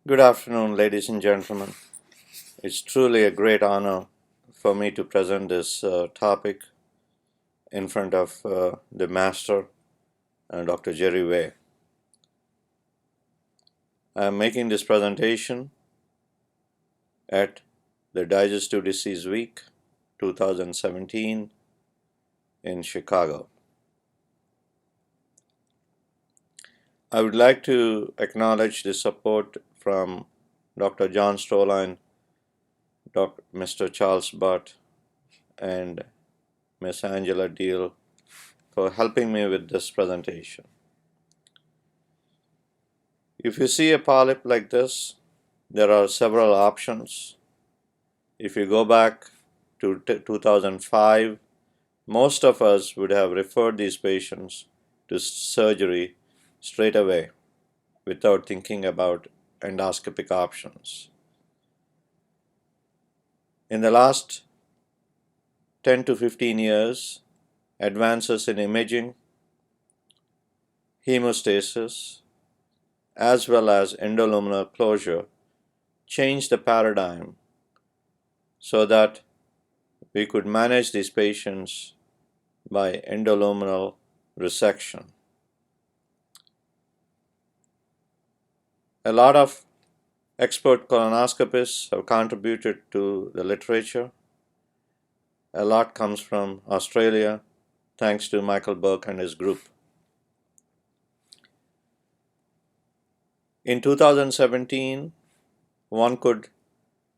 Good afternoon, ladies and gentlemen. It's truly a great honor for me to present this topic in front of the master, Dr. Jerry Waye. I'm making this presentation at the Digestive Disease Week 2017 in Chicago. I would like to acknowledge the support from Dr. John Stroline, Mr. Charles Butt, and Ms. Angela Deal for helping me with this presentation. If you see a polyp like this, there are several options. If you go back to 2005, most of us would have referred these patients to surgery straight away without thinking about endoscopic options. In the last 10 to 15 years, advances in imaging, hemostasis, as well as endoluminal closure changed the paradigm so that we could manage these patients by endoluminal resection. A lot of expert colonoscopists have contributed to the literature. A lot comes from Australia, thanks to Michael Burke and his group. In 2017, one could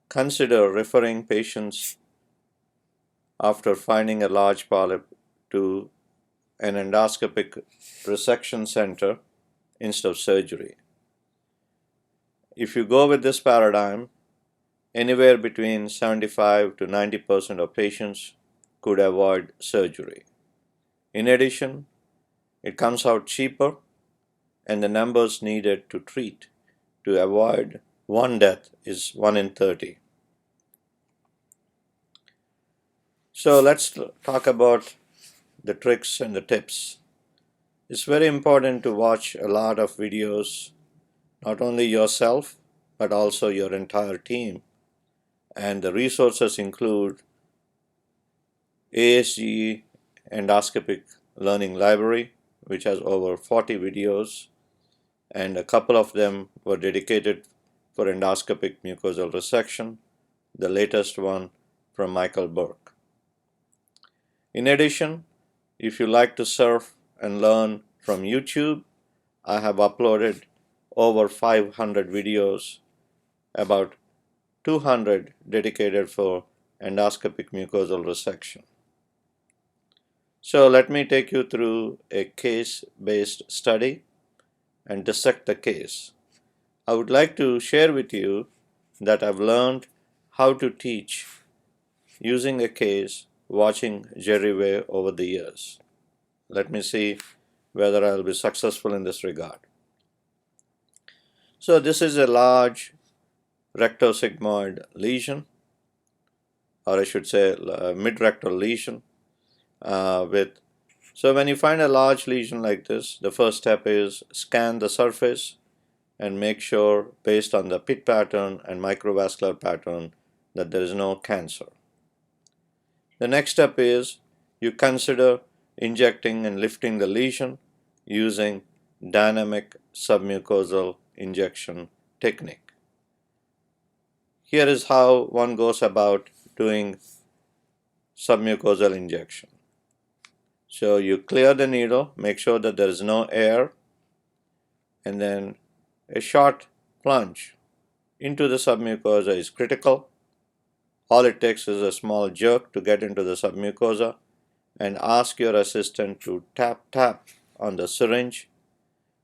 consider referring patients after finding a large polyp to an endoscopic resection center instead of surgery. If you go with this paradigm, anywhere between 75 to 90% of patients could avoid surgery. In addition, it comes out cheaper, and the numbers needed to treat to avoid one death is 1 in 30. So let's talk about the tricks and the tips. It's very important to watch a lot of videos, not only yourself, but also your entire team. And the resources include ASGE Endoscopic Learning Library, which has over 40 videos, and a couple of them were dedicated for endoscopic mucosal resection, the latest one from Michael Burke. In addition, if you like to surf and learn from YouTube, I have uploaded over 500 videos, about 200 dedicated for endoscopic mucosal resection. So let me take you through a case-based study and dissect the case. I would like to share with you that I've learned how to teach using a case watching Jerry Waye over the years. Let me see whether I'll be successful in this regard. So this is a large rectosigmoid lesion, or I should say midrectal lesion. So when you find a large lesion like this, the first step is scan the surface and make sure, based on the pit pattern and microvascular pattern, that there is no cancer. The next step is you consider injecting and lifting the lesion using dynamic submucosal injection technique. Here is how one goes about doing submucosal injection. So you clear the needle, make sure that there is no air, and then a short plunge into the submucosa is critical. All it takes is a small jerk to get into the submucosa, and ask your assistant to tap on the syringe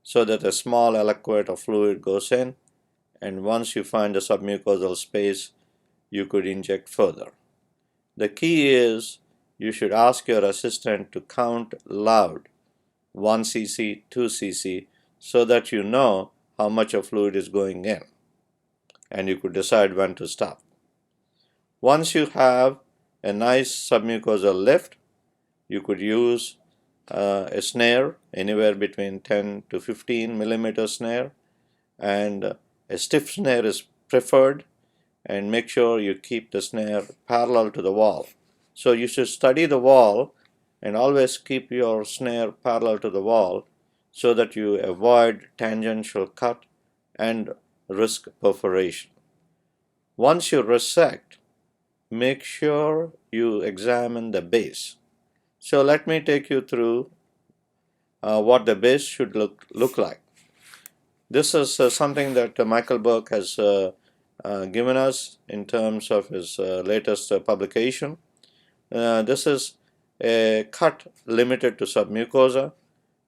so that a small aliquot of fluid goes in, and once you find the submucosal space, you could inject further. The key is you should ask your assistant to count loud, 1 cc, 2 cc, so that you know how much of fluid is going in, and you could decide when to stop. Once you have a nice submucosal lift, you could use a snare, anywhere between 10 to 15 millimeter snare, and A stiff snare is preferred, and make sure you keep the snare parallel to the wall. So you should study the wall and always keep your snare parallel to the wall so that you avoid tangential cut and risk perforation. Once you resect, make sure you examine the base. So let me take you through what the base should look like. This is something that Michael Burke has given us in terms of his latest publication. This is a cut limited to submucosa.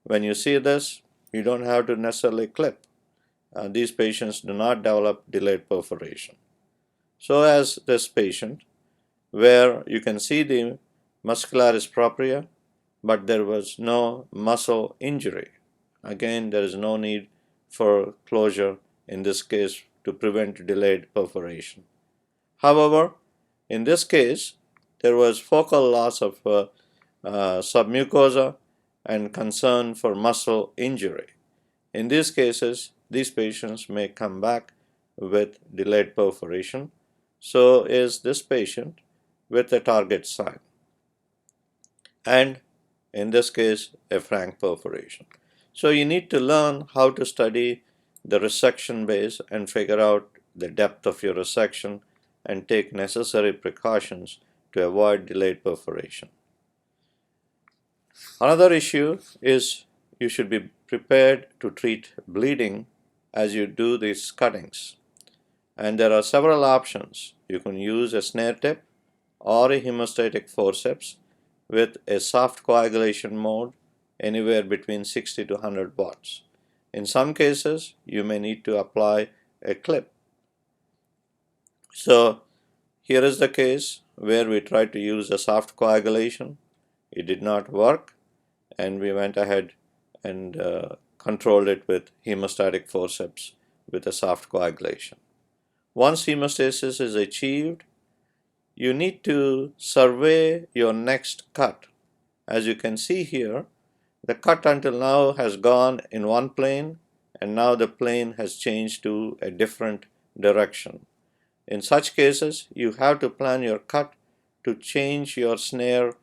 When you see this, you don't have to necessarily clip. These patients do not develop delayed perforation. So as this patient, where you can see the muscularis propria, but there was no muscle injury. Again, there is no need for closure in this case to prevent delayed perforation. However, in this case, there was focal loss of submucosa and concern for muscle injury. In these cases, these patients may come back with delayed perforation. So is this patient with a target sign, and in this case, a frank perforation. So you need to learn how to study the resection base and figure out the depth of your resection and take necessary precautions to avoid delayed perforation. Another issue is you should be prepared to treat bleeding as you do these cuttings. And there are several options. You can use a snare tip or a hemostatic forceps with a soft coagulation mode anywhere between 60 to 100 watts. In some cases, you may need to apply a clip. So here is the case where we tried to use a soft coagulation. It did not work, and we went ahead and controlled it with hemostatic forceps with a soft coagulation. Once hemostasis is achieved, you need to survey your next cut. As you can see here, the cut until now has gone in one plane, and now the plane has changed to a different direction. In such cases, you have to plan your cut to change your snare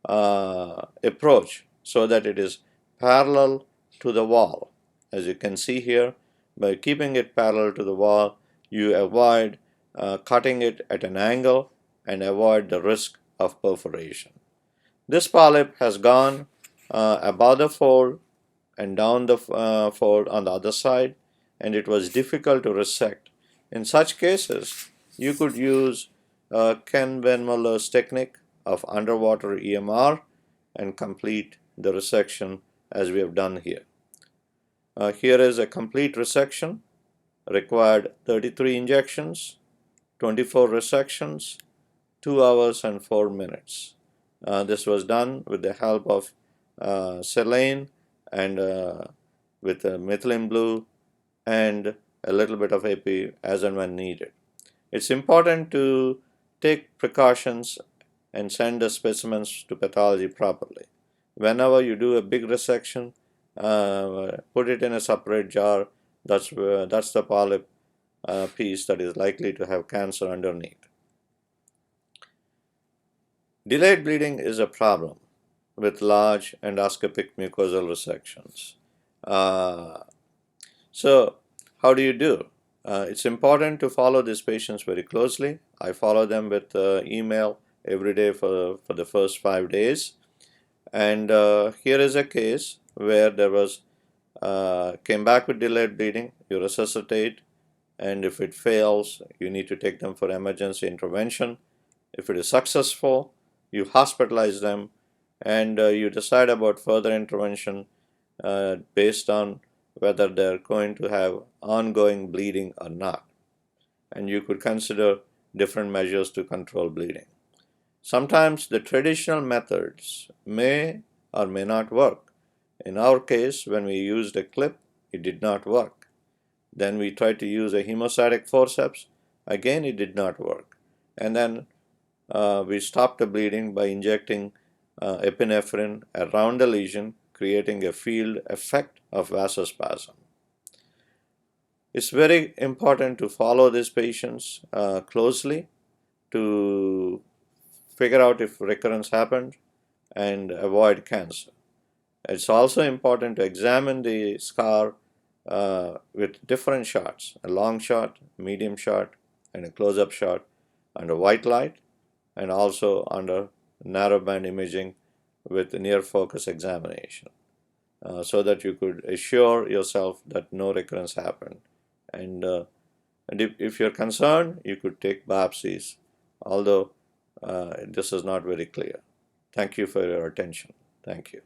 approach so that it is parallel to the wall. As you can see here, by keeping it parallel to the wall, you avoid cutting it at an angle and avoid the risk of perforation. This polyp has gone above the fold and down the fold on the other side, and it was difficult to resect. In such cases, you could use Ken Van Muller's technique of underwater EMR and complete the resection as we have done here. Here is a complete resection, required 33 injections, 24 resections, 2 hours and 4 minutes. This was done with the help of saline and with methylene blue and a little bit of AP as and when needed. It's important to take precautions and send the specimens to pathology properly. Whenever you do a big resection, put it in a separate jar. That's the polyp piece that is likely to have cancer underneath. Delayed bleeding is a problem with large endoscopic mucosal resections. So how do you do? It's important to follow these patients very closely. I follow them with email every day for the first 5 days. And here is a case where there was came back with delayed bleeding. You resuscitate, and if it fails, you need to take them for emergency intervention. If it is successful, you hospitalize them, and you decide about further intervention based on whether they're going to have ongoing bleeding or not. And you could consider different measures to control bleeding. Sometimes the traditional methods may or may not work. In our case, when we used a clip, it did not work. Then we tried to use a hemostatic forceps. Again, it did not work. And then we stopped the bleeding by injecting epinephrine around the lesion, creating a field effect of vasospasm. It's very important to follow these patients closely to figure out if recurrence happened and avoid cancer. It's also important to examine the scar with different shots, a long shot, medium shot, and a close-up shot under white light, and also under narrowband imaging with near focus examination, so that you could assure yourself that no recurrence happened. And if you're concerned, you could take biopsies, although this is not very clear. Thank you for your attention. Thank you.